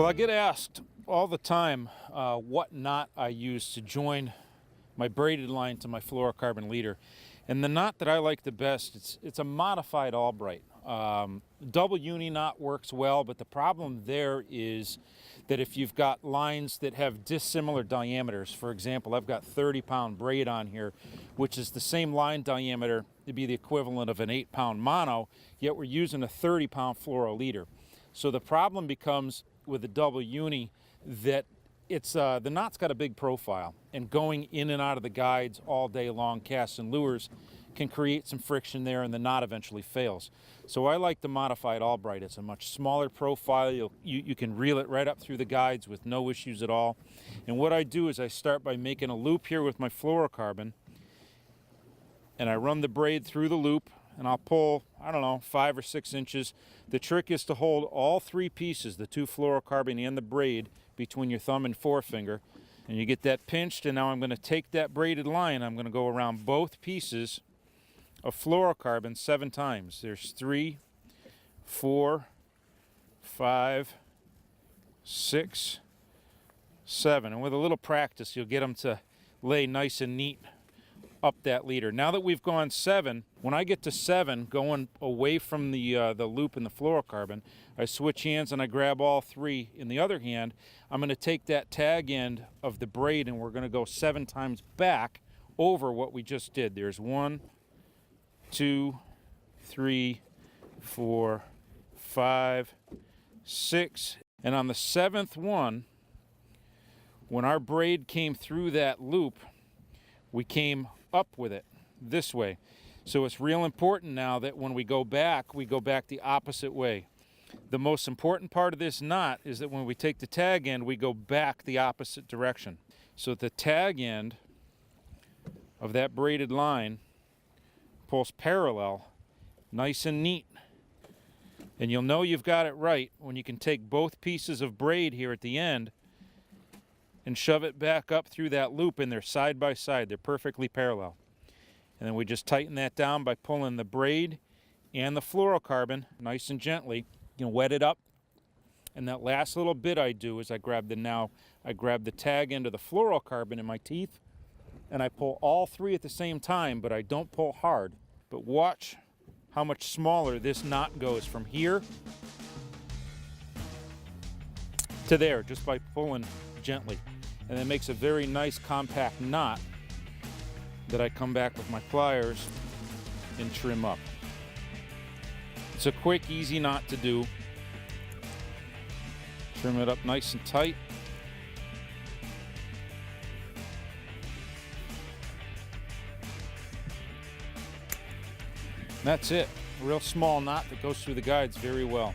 Well, I get asked all the time what knot I use to join my braided line to my fluorocarbon leader. And the knot that I like the best, it's a modified Albright. Double uni knot works well, but the problem there is that if you've got lines that have dissimilar diameters, for example, I've got 30-pound braid on here, which is the same line diameter to be the equivalent of an 8-pound mono, yet we're using a 30-pound fluoro leader. So the problem becomes with the double uni that it's the knot's got a big profile, and going in and out of the guides all day long, casts and lures, can create some friction there, and the knot eventually fails. So I like the modified Albright. It's a much smaller profile. You can reel it right up through the guides with no issues at all. And what I do is I start by making a loop here with my fluorocarbon, and I run the braid through the loop, and I'll pull, I don't know, 5 or 6 inches. The trick is to hold all 3 pieces, the 2 fluorocarbon and the braid, between your thumb and forefinger, and you get that pinched. And now I'm going to take that braided line, I'm going to go around both pieces of fluorocarbon 7 times. There's 3, 4, 5, 6, 7, and with a little practice you'll get them to lay nice and neat up that leader. Now that we've gone 7, when I get to 7, going away from the loop and the fluorocarbon, I switch hands and I grab all 3 in the other hand. I'm going to take that tag end of the braid, and we're going to go 7 times back over what we just did. There's 1, 2, 3, 4, 5, 6, and on the 7th one, when our braid came through that loop, we came up with it this way. So it's real important now that when we go back the opposite way. The most important part of this knot is that when we take the tag end, we go back the opposite direction. So the tag end of that braided line pulls parallel, nice and neat. And you'll know you've got it right when you can take both pieces of braid here at the end and shove it back up through that loop, and they're side by side. They're perfectly parallel. And then we just tighten that down by pulling the braid and the fluorocarbon nice and gently. You can wet it up. And that last little bit I do is I grab the tag end of the fluorocarbon in my teeth, and I pull all 3 at the same time, but I don't pull hard. But watch how much smaller this knot goes from here to there just by pulling gently. And it makes a very nice compact knot that I come back with my pliers and trim up. It's a quick, easy knot to do. Trim it up nice and tight. That's it. A real small knot that goes through the guides very well.